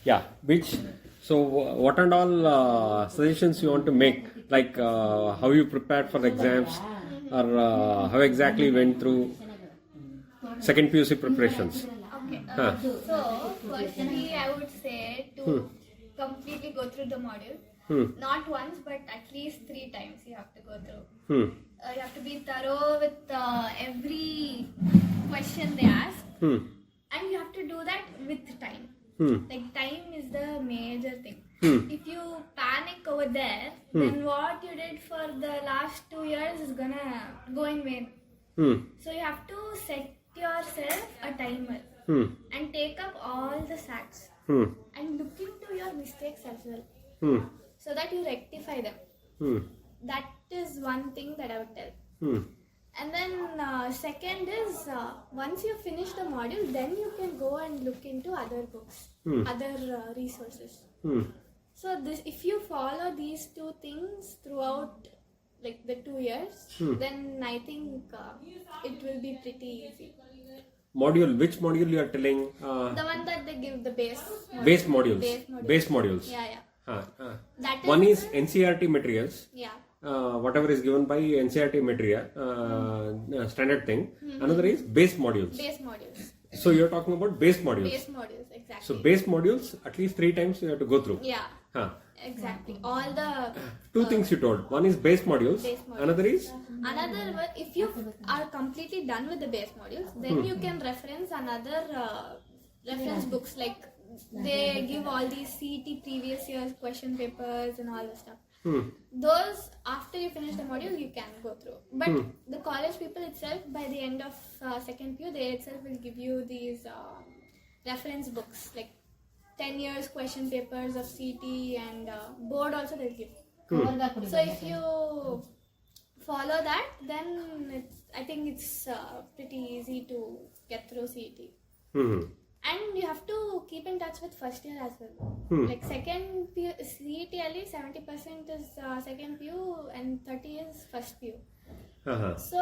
Yeah, which, so what and all suggestions you want to make, like how you prepared for exams, or how exactly went through second PUC preparations? Okay. Huh. So, firstly, I would say to completely go through the module. Not once, but at least 3 times you have to go through. You have to be thorough with every question they ask. And you have to do that with time. Like, time is the major thing. If you panic over there, then what you did for the last 2 years is gonna go in vain. So you have to set yourself a timer and take up all the stats and look into your mistakes as well so that you rectify them. That is one thing that I would tell. And then second is once you finish the module, then you can go and look into other books, other resources. So this, if you follow these 2 things throughout like the 2 years, then I think it will be pretty easy. Module, which module you are telling? The one that they give, the base modules. Base modules. Yeah. That is one is NCERT materials. Yeah. Whatever is given by NCERT material, standard thing. Another is base modules. Base modules. So you're talking about base modules. Base modules, exactly. So base modules, at least 3 times you have to go through. Yeah. Exactly. All the 2 things you told. One is base modules. Another is? Another one, if you are completely done with the base modules, then you can reference another reference books, like they give all these CET previous year's question papers and all the stuff. Those, after you finish the module, you can go through. But the college people itself, by the end of second PU, they itself will give you these reference books, like 10 years question papers of CET and board also they'll give. So if you follow that, then I think it's pretty easy to get through CET. And you have to keep in touch with first year as well. Like second PU, CET at least 70% is second PU and 30 is first PU. So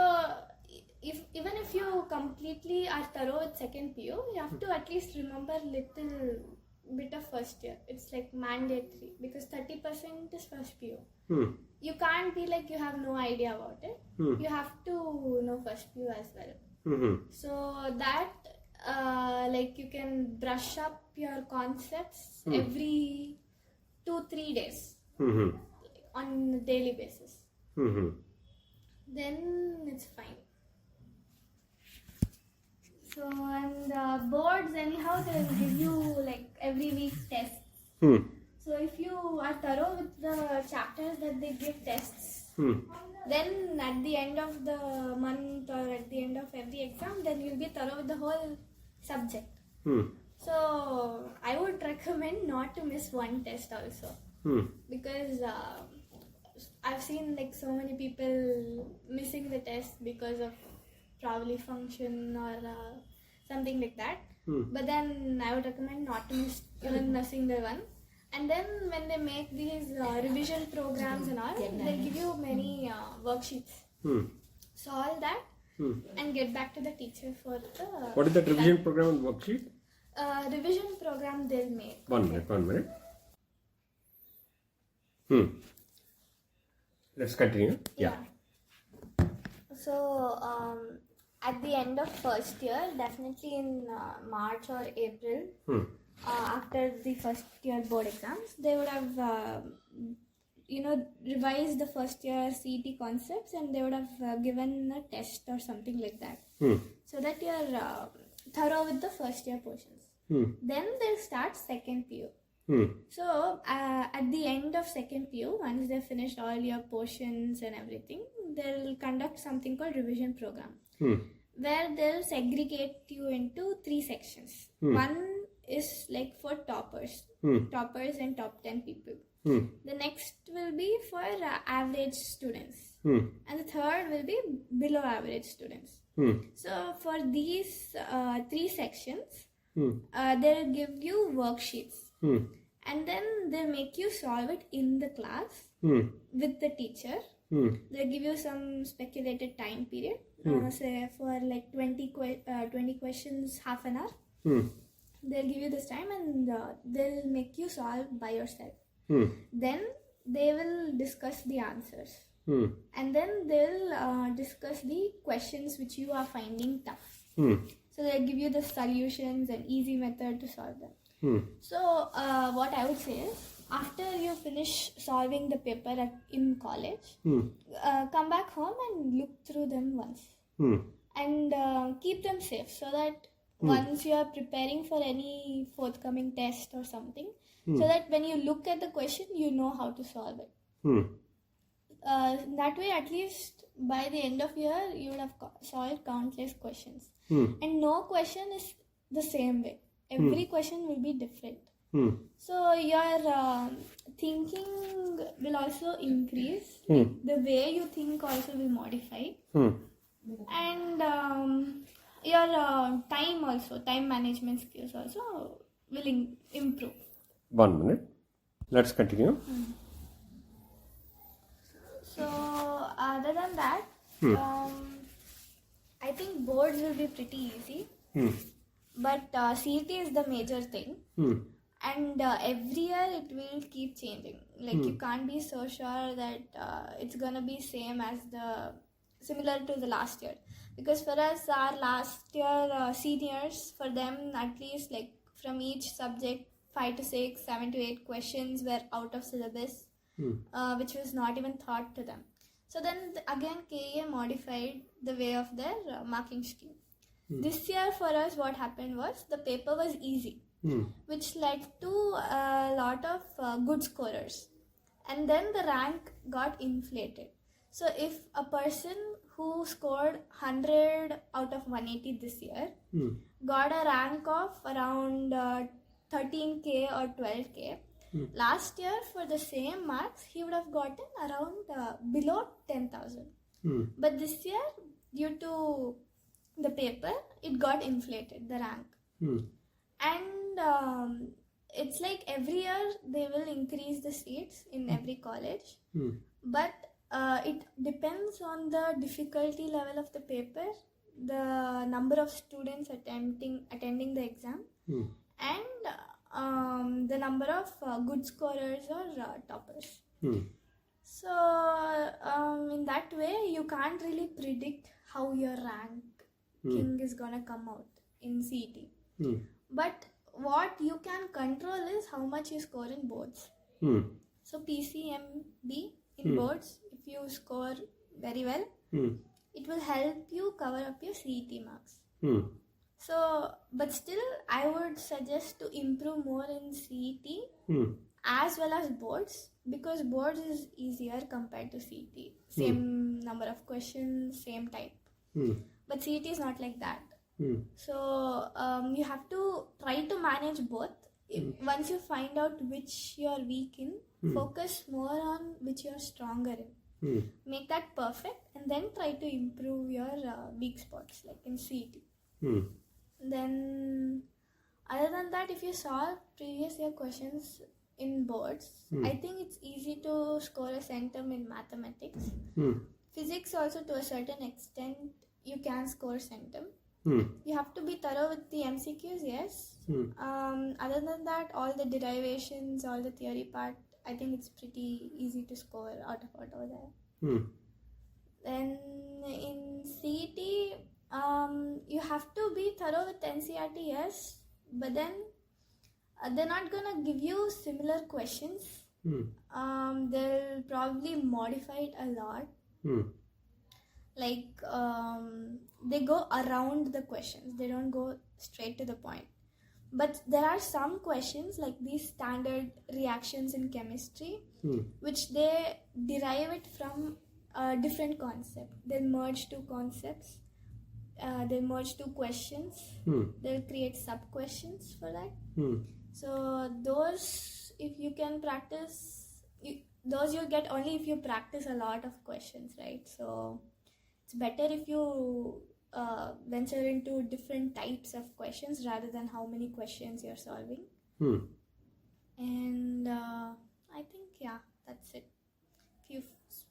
even if you completely are thorough with second PU, you have to at least remember little bit of first year. It's like mandatory because 30% is first PU. You can't be like you have no idea about it. You have to know first PU as well. So that like you can brush up your concepts every 2-3 days on a daily basis. Then it's fine. So and boards anyhow they'll give you like every week tests. So if you are thorough with the chapters that they give tests, then at the end of the month or at the end of every exam, then you'll be thorough with the whole subject. So I would recommend not to miss one test also, because I've seen like so many people missing the test because of probably function or something like that. But then I would recommend not to miss even a single one. And then when they make these revision programs and all, they give you many worksheets. So all that and get back to the teacher for the... What is that revision program and worksheet? Revision program they'll make. One minute. Let's continue. Yeah. So at the end of first year, definitely in March or April, after the first year board exams, they would have revised the first year CET concepts and they would have given a test or something like that, so that you're thorough with the first year portions. Then they'll start second PU. So at the end of second PU, once they've finished all your portions and everything, they'll conduct something called revision program, where they'll segregate you into 3 sections. One is like for toppers and top 10 people. The next will be for average students, and the third will be below average students. So for these 3 sections, they'll give you worksheets, and then they'll make you solve it in the class with the teacher. They'll give you some speculated time period, say for like 20 questions, half an hour. they'll give you this time and they'll make you solve by yourself. Hmm. Then they will discuss the answers. Hmm. And then they'll discuss the questions which you are finding tough. Hmm. So they'll give you the solutions and easy method to solve them. Hmm. So what I would say is, after you finish solving the paper in college, come back home and look through them once. Hmm. And keep them safe so that once you are preparing for any forthcoming test or something, so that when you look at the question, you know how to solve it. Hmm. That way, at least by the end of year, you would have solved countless questions. And no question is the same way. Every question will be different. So your thinking will also increase. The way you think also will modify. And your time management skills also will improve. 1 minute. Let's continue. So other than that, I think boards will be pretty easy. But CET is the major thing. And every year it will keep changing. Like you can't be so sure that it's gonna be similar to the last year. Because for us, our last year seniors, for them at least, like from each subject, 5 to 6, 7 to 8 questions were out of syllabus, which was not even taught to them. So then again KEA modified the way of their marking scheme. This year for us, what happened was the paper was easy, which led to a lot of good scorers. And then the rank got inflated. So if a person who scored 100 out of 180 this year got a rank of around 13K or 12K, last year for the same marks, he would have gotten around below 10,000. But this year, due to the paper, it got inflated, the rank. And it's like every year they will increase the seats in every college. But it depends on the difficulty level of the paper, the number of students attending the exam, and the number of good scorers or toppers. So in that way, you can't really predict how your ranking is gonna come out in CET. But what you can control is how much you score in boards. So PCMB in boards, if you score very well, it will help you cover up your CET marks. So, but still, I would suggest to improve more in CET as well as boards, because boards is easier compared to CET. Same number of questions, same type. But CET is not like that. So you have to try to manage both. Once you find out which you are weak in, focus more on which you are stronger in. Make that perfect and then try to improve your weak spots, like in CET. Then other than that, if you solve previous year questions in boards, I think it's easy to score a centum in mathematics. Physics also, to a certain extent, you can score centum. You have to be thorough with the MCQs, yes. Other than that, all the derivations, all the theory part, I think it's pretty easy to score out of over there. Then in CET, you have to be thorough with NCERT, yes, but then they're not gonna give you similar questions. They'll probably modify it a lot. Like they go around the questions, they don't go straight to the point. But there are some questions like these standard reactions in chemistry, which they derive it from a different concept. They'll merge two concepts, they'll merge two questions, they'll create sub-questions for that. So those, if you can practice, those you'll get only if you practice a lot of questions, right? So it's better if you venture into different types of questions rather than how many questions you're solving. And I think, yeah, that's it. If you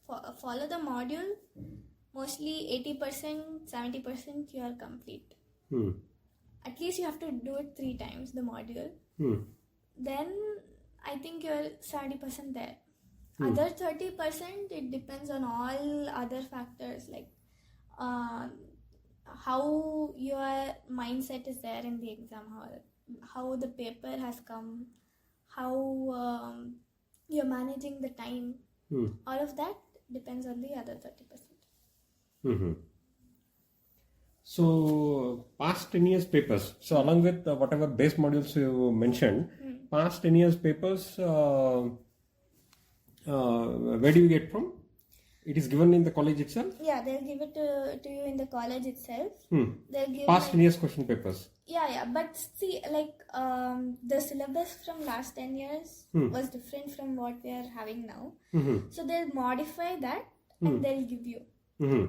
follow the module, mostly 80%, 70% you are complete. at least you have to do it 3 times, the module. Then I think you're 70% there. Other 30%, it depends on all other factors, like how your mindset is there in the exam hall, how the paper has come, how you're managing the time. All of that depends on the other 30%. So, past 10 years papers. So, along with whatever base modules you mentioned, past 10 years papers, where do you get from? It is given in the college itself? Yeah, they'll give it to you in the college itself. They'll give past 10 years question papers. Yeah, but see, like the syllabus from last 10 years was different from what we are having now. So they'll modify that and they'll give you.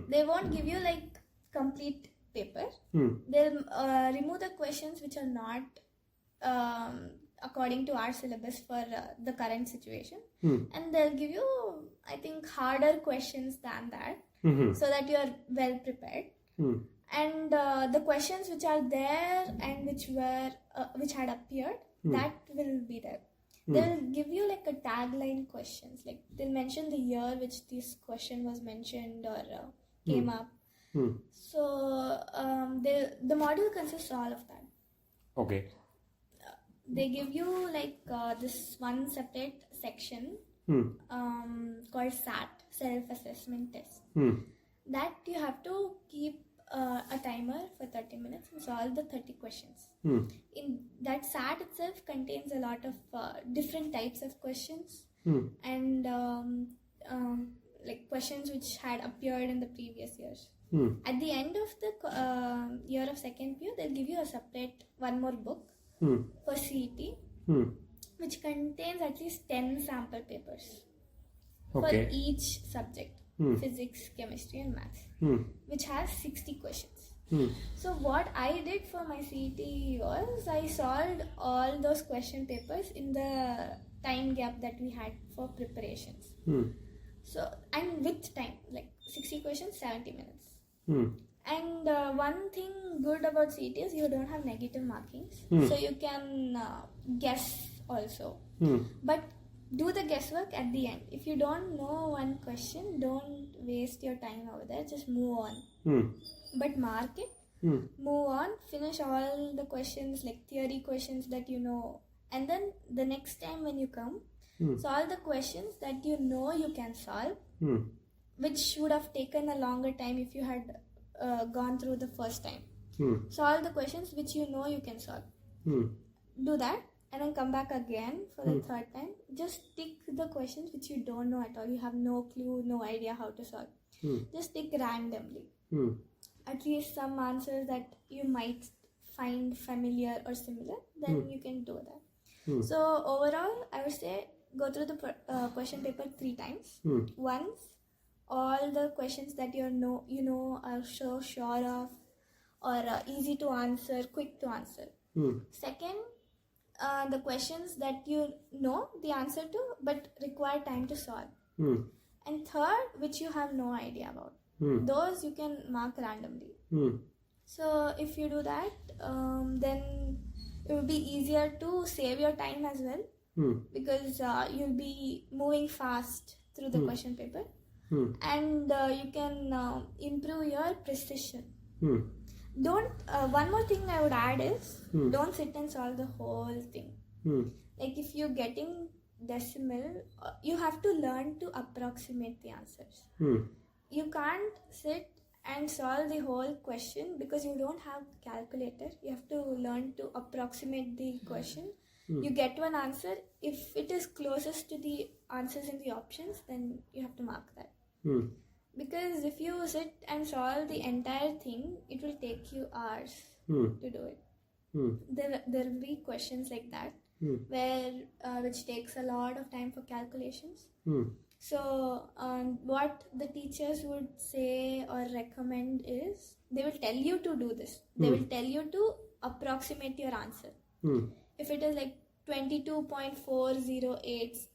They won't give you like complete paper. They'll remove the questions which are not according to our syllabus for the current situation, and they'll give you, I think, harder questions than that, so that you are well prepared. And the questions which are there and which had appeared, that will be there. They'll give you like a tagline questions, like they'll mention the year which this question was mentioned or came up. So the module consists all of that. Okay. They give you like this one separate section called SAT, self-assessment test. That you have to keep a timer for 30 minutes and solve the 30 questions. In that SAT itself contains a lot of different types of questions and like questions which had appeared in the previous years. At the end of the year of second PU, they'll give you a separate one more book for CET, which contains at least 10 sample papers for each subject, physics, chemistry and maths, which has 60 questions. So what I did for my CET was I solved all those question papers in the time gap that we had for preparations. So, and with time, like 60 questions, 70 minutes. And one thing good about CET is you don't have negative markings, so you can guess also. But do the guesswork at the end. If you don't know one question, don't waste your time over there, just move on. But mark it, move on, finish all the questions, like theory questions that you know, and then the next time when you come, solve the questions that you know you can solve, which would have taken a longer time if you had gone through the first time. Solve the questions which you know you can solve. Do that and then come back again for the third time. Just tick the questions which you don't know at all. You have no clue, no idea how to solve. Just tick randomly. At least some answers that you might find familiar or similar, then you can do that. So overall, I would say go through the question paper 3 times. Once, all the questions that you know are so sure of or easy to answer, quick to answer. Second, the questions that you know the answer to but require time to solve. And third, which you have no idea about. Those you can mark randomly. So if you do that, then it will be easier to save your time as well, because you'll be moving fast through the question paper. And you can improve your precision. Don't one more thing I would add is don't sit and solve the whole thing. Like if you're getting decimal, you have to learn to approximate the answers. You can't sit and solve the whole question because you don't have calculator. You have to learn to approximate the question. You get one answer. If it is closest to the answers in the options, then you have to mark that. Because if you sit and solve the entire thing, it will take you hours to do it. There will be questions like that where which takes a lot of time for calculations. So what the teachers would say or recommend is they will tell you to do this. They will tell you to approximate your answer. If it is like 22.408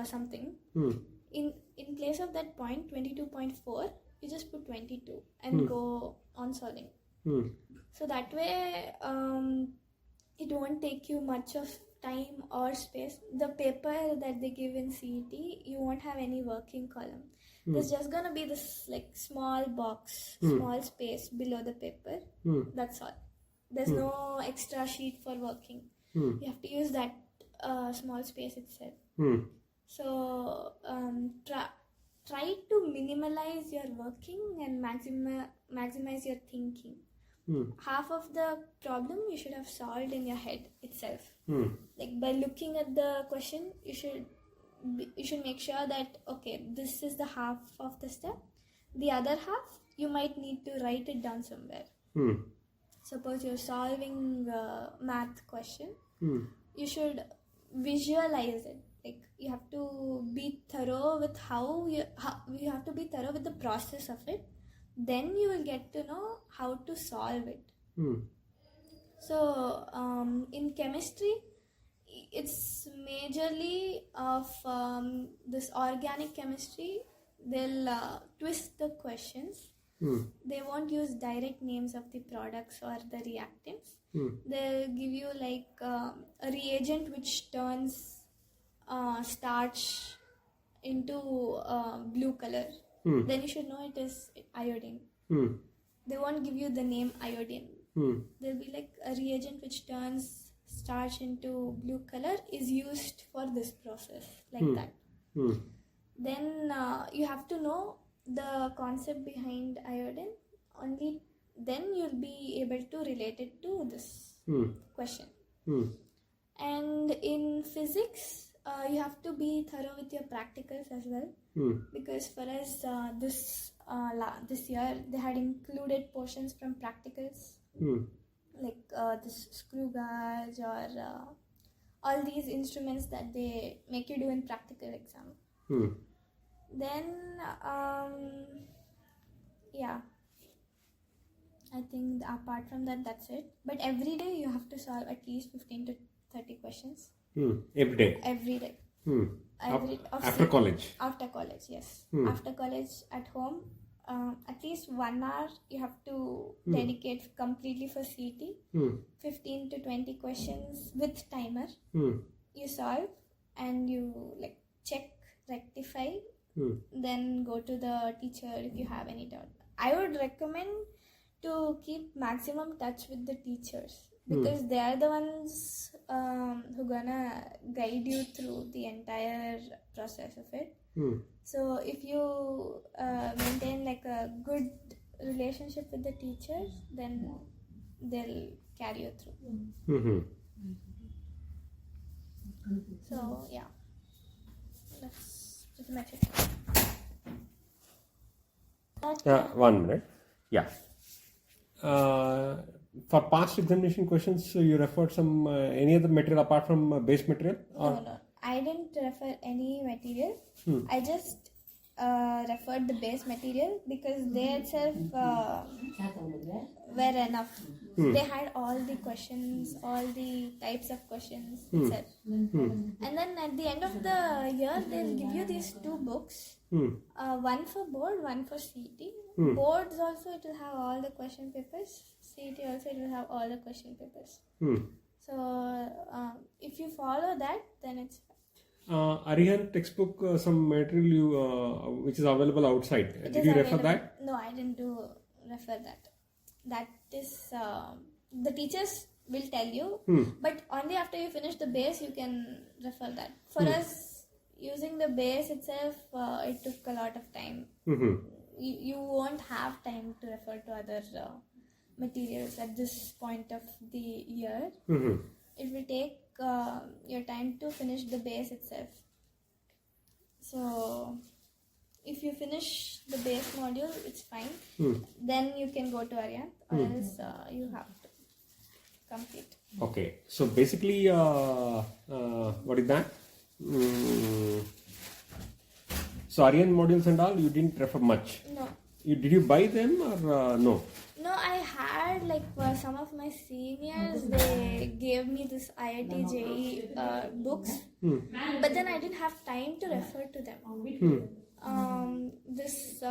something, in place of that point 22.4, you just put 22 and go on solving. So that way, it won't take you much of time or space. The paper that they give in CET, you won't have any working column. There's just gonna be this like small box, small space below the paper. That's all. There's no extra sheet for working. You have to use that small space itself. So try to minimalize your working and maximize your thinking. Half of the problem you should have solved in your head itself. Like by looking at the question, you should make sure that okay, this is the half of the step. The other half you might need to write it down somewhere. Suppose you're solving a math question, you should visualize it. Like you have to be thorough with you have to be thorough with the process of it. Then you will get to know how to solve it. So in chemistry, it's majorly of this organic chemistry. They'll twist the questions. They won't use direct names of the products or the reactants. They'll give you like a reagent which turns starch into blue color. Then you should know it is iodine. They won't give you the name iodine. There'll be like a reagent which turns starch into blue color is used for this process, like that. Then you have to know the concept behind iodine. Only then you'll be able to relate it to this question. And in physics, you have to be thorough with your practicals as well, because for us this year they had included portions from practicals, like this screw gauge or all these instruments that they make you do in practical exam. Then I think apart from that, that's it. But every day you have to solve at least 15 to 30 questions. Every day? Every day. After college? After college, yes. After college, at home, at least 1 hour you have to dedicate completely for CET. 15 to 20 questions with timer. You solve and you like check, rectify, then go to the teacher if you have any doubt. I would recommend to keep maximum touch with the teachers, because they are the ones who gonna guide you through the entire process of it. So if you maintain like a good relationship with the teachers, then they'll carry you through. So yeah, that's pretty much it. 1 minute. Yeah. For past examination questions, you referred some any other material apart from base material? Or? No, I didn't refer any material. I just referred the base material because they itself were enough. They had all the questions, all the types of questions itself. And then at the end of the year, they'll give you these 2 books. One for board, one for CET. Boards also, it will have all the question papers. CET also, it will have all the question papers. So if you follow that, then it's fine. Arihant textbook, some material which is available outside. Did you refer that? No, I didn't refer that. That is, the teachers will tell you, but only after you finish the base you can refer that. For us, using the base itself, it took a lot of time. You won't have time to refer to other materials at this point of the year. It will take your time to finish the base itself. So if you finish the base module, it's fine. Then you can go to Arihant, or else you have to complete. Okay, so basically what is that? So Arihant modules and all, you didn't refer much? No. Did you buy them or no? No, I had like some of my seniors, they gave me this IIT JEE books, but then I didn't have time to refer to them. this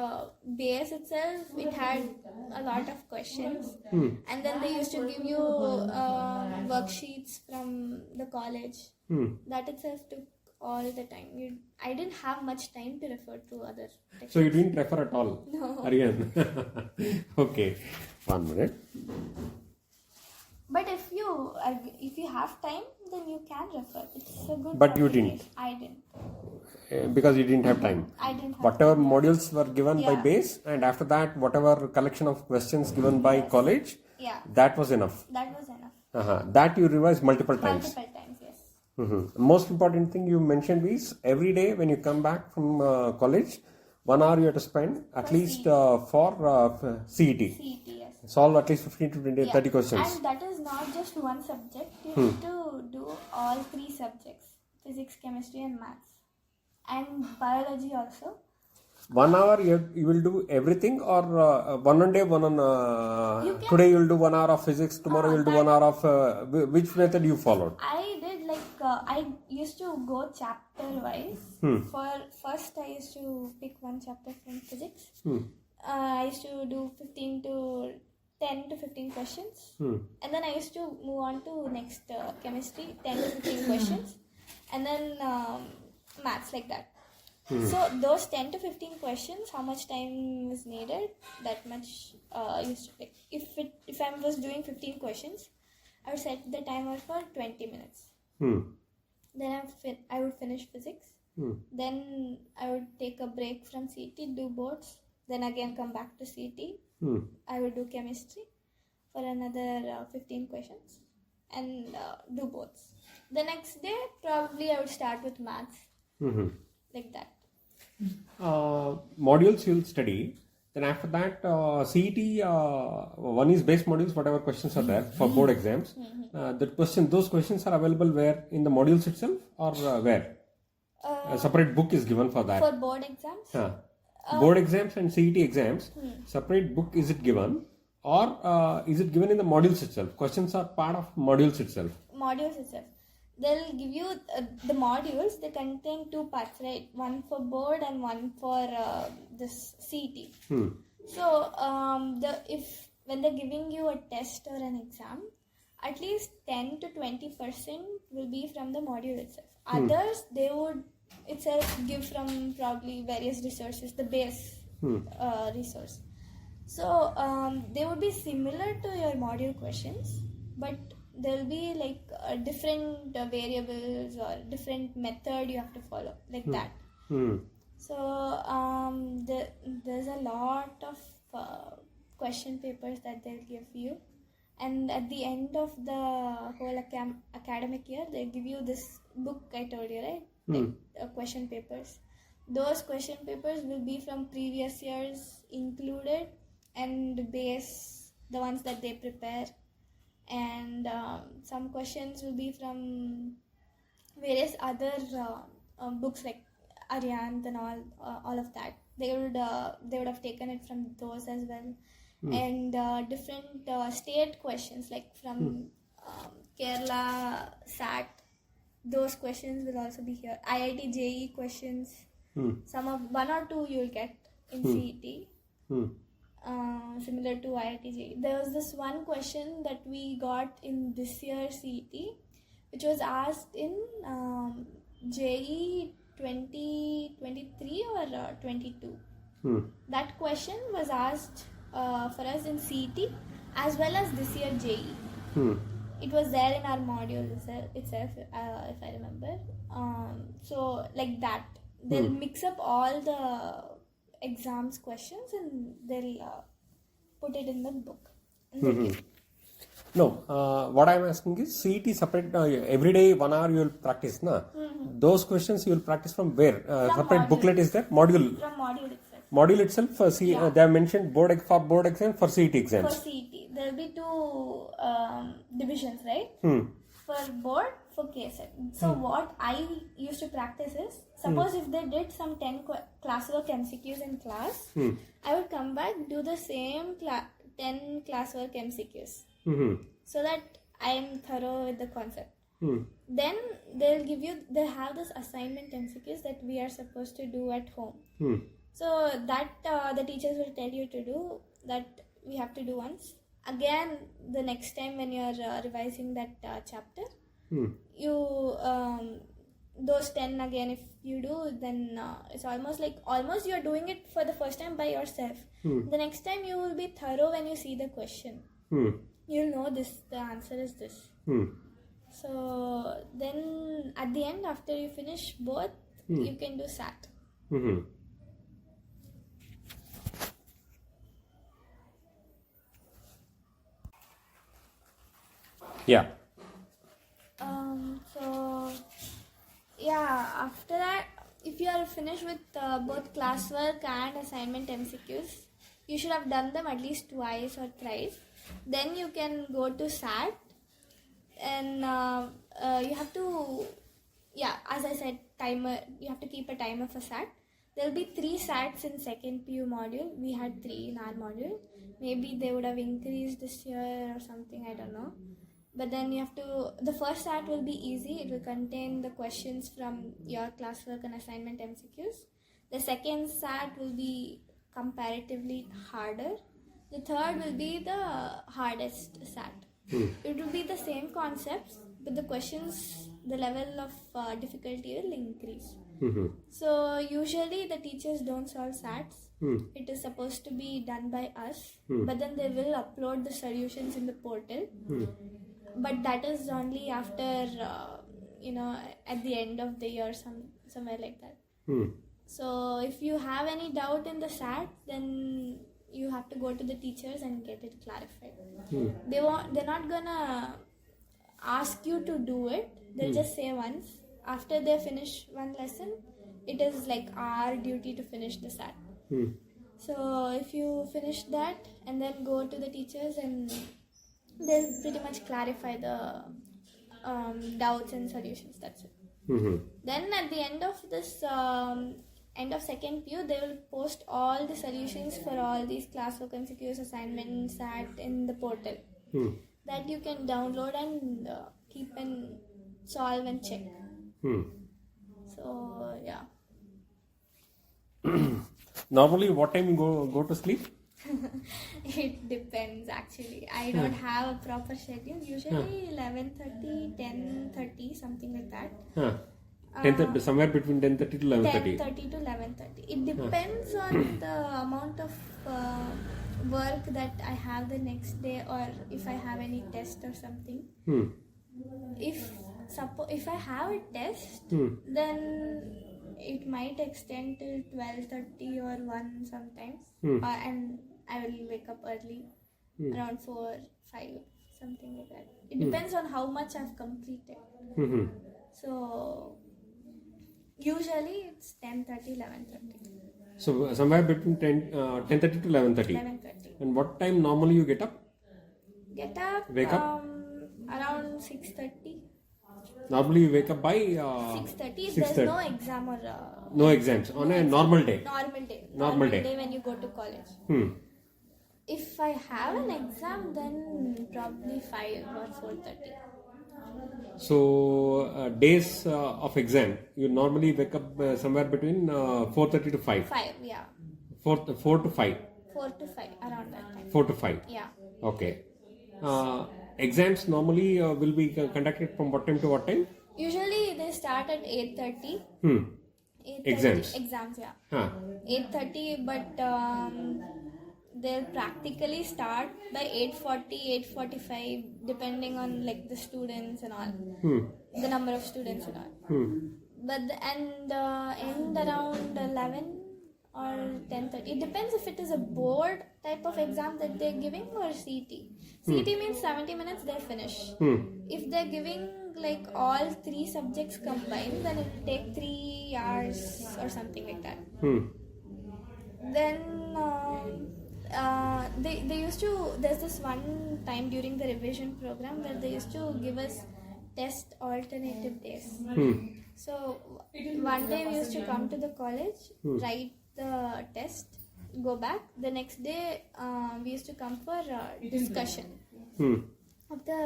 base itself, it had a lot of questions, and then they used to give you worksheets from the college. That itself took all the time. I didn't have much time to refer to other textbooks. So you didn't refer at all? No. Aryan. Okay, 1 minute. But if you have time, then you can refer. It's a good. But you publication. didn't? I didn't. Because you didn't have time. I didn't have Whatever time. modules were given by Yeah. base, and after that, whatever collection of questions given by college, Yeah, that was enough. that was enough. That you revised multiple times. Multiple times, yes. Most important thing you mentioned is every day when you come back from college, 1 hour you have to spend at For least CET. for CET. CET, yes. Solve at least 15 to 20, 30 questions. And that is not just one subject. You have to do all 3 subjects: physics, chemistry, and maths, and biology also. 1 hour you will do everything, or one day, one on You can- today you will do 1 hour of physics, tomorrow you will do 1 hour of which method you followed? I did I used to go chapter wise. For first, I used to pick one chapter from physics. I used to do 10 to 15 questions, and then I used to move on to next chemistry, 10 to 15 questions, and then maths, like that. So those 10 to 15 questions, how much time is needed, that much I used to pick. If I was doing 15 questions, I would set the timer for 20 minutes. Then I would finish physics. Then I would take a break from CET, do boards. Then again come back to CET. I would do chemistry for another 15 questions and do boards. The next day, probably I would start with maths, like that. Modules you will study. Then after that, CET, one is base modules, whatever questions are there for board exams. Those questions are available where? In the modules itself, or where? A separate book is given for that. For board exams? Board exams and CET exams, separate book is it given, or is it given in the modules itself? Questions are part of modules itself. Modules itself. They'll give you the modules. They contain 2 parts, right? One for board and one for this CET. So when they're giving you a test or an exam, at least 10 to 20% will be from the module itself. Others, they would itself give from probably various resources, the base resource. So they would be similar to your module questions, but there'll be like different variables or different method you have to follow, like that. So there's a lot of question papers that they'll give you, and at the end of the whole academic year, they give you this book I told you, right? Like question papers. Those question papers will be from previous years included, and base the ones that they prepare. And some questions will be from various other books like Aryan and all of that. They would have taken it from those as well. And different state questions like from Kerala, SAT. Those questions will also be here. IIT JEE questions. Some of 1 or 2 you will get in CET. Similar to IIT JEE. There was this one question that we got in this year's CET, which was asked in JEE 2023 or 22. That question was asked for us in CET as well as this year JEE. It was there in our module itself, if I remember. So like that, they'll mix up all the exams questions and they'll put it in the book. No, what I am asking is CET separate, every day 1 hour you will practice, na? Those questions you will practice from where? Separate module. booklet is there? Module. From module itself. Module itself, they have mentioned for board exam, for CET For exams. CET, there will be 2 divisions, right? For board, for KSET. So what I used to practice is, suppose if they did some 10 classwork MCQs in class, I would come back, do the same 10 classwork MCQs. So that I am thorough with the concept. Then they'll have this assignment MCQs that we are supposed to do at home. So that the teachers will tell you to do that. We have to do once. Again, the next time when you're revising that chapter, you those 10 again. If you do, then it's almost you're doing it for the first time by yourself. The next time you will be thorough when you see the question. You'll know this. The answer is this. So then at the end, after you finish both, you can do SAT. Yeah. So yeah, after that, if you are finished with both classwork and assignment MCQs, you should have done them at least twice or thrice. Then you can go to SAT, and you have to, as I said, timer. You have to keep a timer for SAT. There will be 3 SATs in second PU module. We had 3 in our module. Maybe they would have increased this year or something, I don't know. But then you have to, the first SAT will be easy. It will contain the questions from your classwork and assignment MCQs. The second SAT will be comparatively harder. The third will be the hardest SAT. It will be the same concepts, but the questions, the level of difficulty will increase. So usually the teachers don't solve SATs. It is supposed to be done by us, but then they will upload the solutions in the portal. But that is only after, at the end of the year, somewhere like that. So if you have any doubt in the SAT, then you have to go to the teachers and get it clarified. They're not gonna ask you to do it. They'll just say once. After they finish one lesson, it is like our duty to finish the SAT. So if you finish that and then go to the teachers, and they'll pretty much clarify the doubts and solutions. That's it. Then at the end of this end of second PU, they will post all the solutions for all these classwork MCQs, assignments, SAT in the portal that you can download and keep and solve and check. So yeah. Normally, what time you go to sleep? It depends actually. I don't have a proper schedule. Usually 11:30, 10:30, something like that. 10:30, somewhere between 10:30 to 11:30. 10:30 to 11:30. It depends on the amount of work that I have the next day, or if I have any test or something. If I have a test, then it might extend till 12:30 or 1 sometimes, and I will wake up early, around 4, 5, something like that. It depends on how much I've completed. So usually it's 10:30, 11:30. So somewhere between 10:30 to 11:30. 11:30. And what time normally you get up? Wake up? Around 6:30. Normally you wake up by 6:30 if there's no exam or no exams on a normal day. Normal day when you go to college. If I have an exam, then probably 5 or 4:30. So days of exam, you normally wake up somewhere between 4:30 to 5. 5, yeah. 4 to 5. 4 to 5, around that time. 4 to 5. Yeah. Okay. Exams normally will be conducted from what time to what time? Usually they start at 8:30. 8:30 Exams, yeah. 8:30, but they'll practically start by 8:40, 8:45, depending on like the students and all, the number of students and all. But end around 11 or 10:30. It depends if it is a board type of exam that they're giving or CT. CT means 70 minutes, they're finished. If they're giving like all 3 subjects combined, then it will take 3 hours or something like that. Then they used to, there's this one time during the revision program where they used to give us test alternative days. So one day we used to come to the college, write the test, go back. The next day we used to come for discussion of the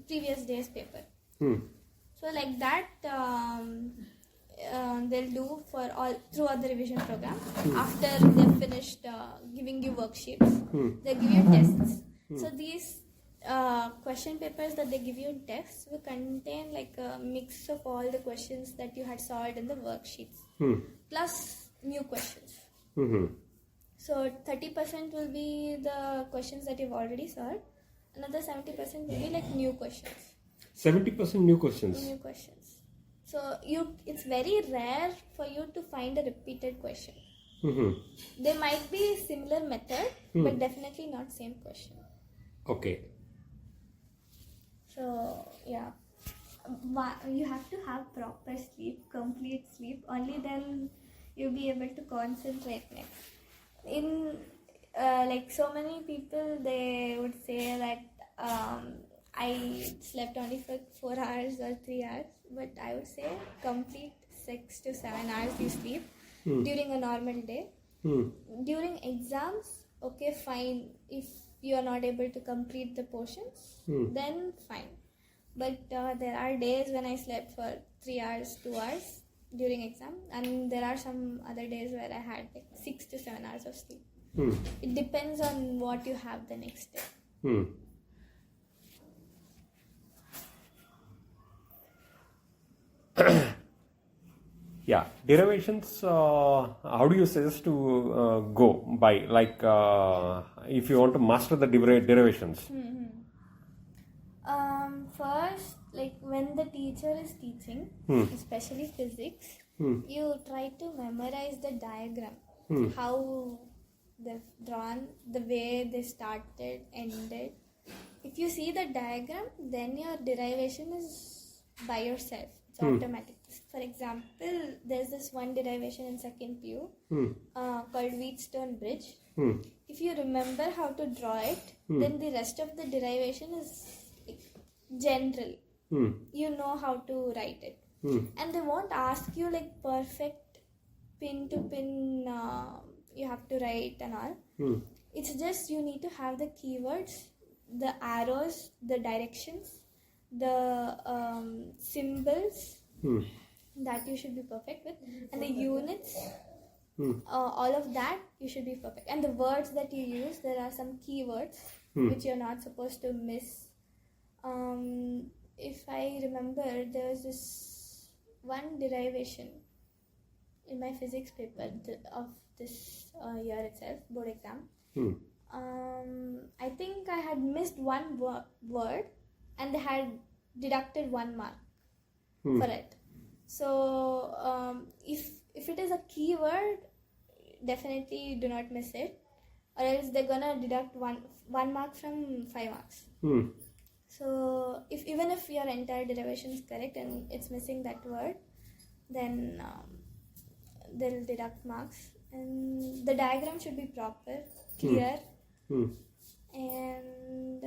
previous day's paper. So like that, they'll do for all throughout the revision program. After they've finished giving you worksheets, they give you tests. So these question papers that they give you in tests will contain like a mix of all the questions that you had solved in the worksheets, plus new questions. So 30% will be the questions that you've already solved. Another 70% will be like new questions. 70% new questions. New questions. So it's very rare for you to find a repeated question. There might be similar method, but definitely not same question. Okay. So yeah, you have to have proper sleep, complete sleep. Only then you'll be able to concentrate next. In like so many people, they would say that I slept only for 4 hours or 3 hours, but I would say complete 6 to 7 hours you sleep during a normal day. During exams, okay, fine. If you are not able to complete the portions, then fine. But there are days when I slept for 3 hours, 2 hours during exam, and there are some other days where I had like 6 to 7 hours of sleep. It depends on what you have the next day. Yeah, derivations, how do you suggest to go by? Like, if you want to master the derivations? First, like when the teacher is teaching, especially physics, you try to memorize the diagram, how they've drawn, the way they started, ended. If you see the diagram, then your derivation is by yourself. It's automatic. For example, there's this one derivation in second PU called Wheatstone Bridge. If you remember how to draw it, then the rest of the derivation is general. You know how to write it. And they won't ask you like perfect pin to pin you have to write and all. It's just you need to have the keywords, the arrows, the directions, the symbols that you should be perfect with, and the units, all of that you should be perfect. And the words that you use, there are some keywords which you're not supposed to miss. If I remember, there was this one derivation in my physics paper of this year itself, board exam. I think I had missed one word and they had deducted 1 mark for it. So if it is a keyword, definitely do not miss it, or else they're gonna deduct one mark from 5 marks. So even if your entire derivation is correct and it's missing that word, then they'll deduct marks. And the diagram should be proper, clear, and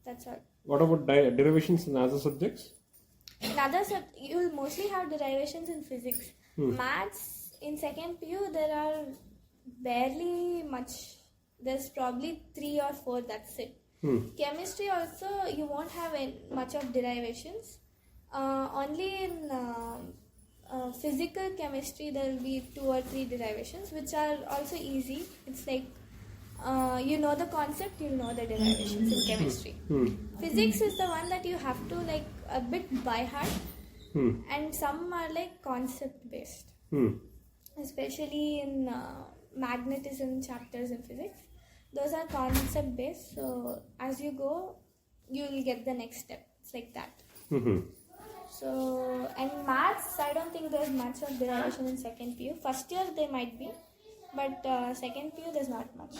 that's all. What about derivations in other subjects? In other you will mostly have derivations in physics. Maths in second PU, there are barely much. There's probably 3 or 4, that's it. Chemistry also, you won't have much of derivations. Only in physical chemistry, there will be 2 or 3 derivations, which are also easy. It's like, you know the concept, you know the derivations in chemistry. Physics is the one that you have to like a bit by heart, and some are like concept based. Especially in magnetism chapters in physics, those are concept based. So as you go, you will get the next step. It's like that. So, and maths, I don't think there's much of derivation in second PU. First year there might be, but second PU there's not much.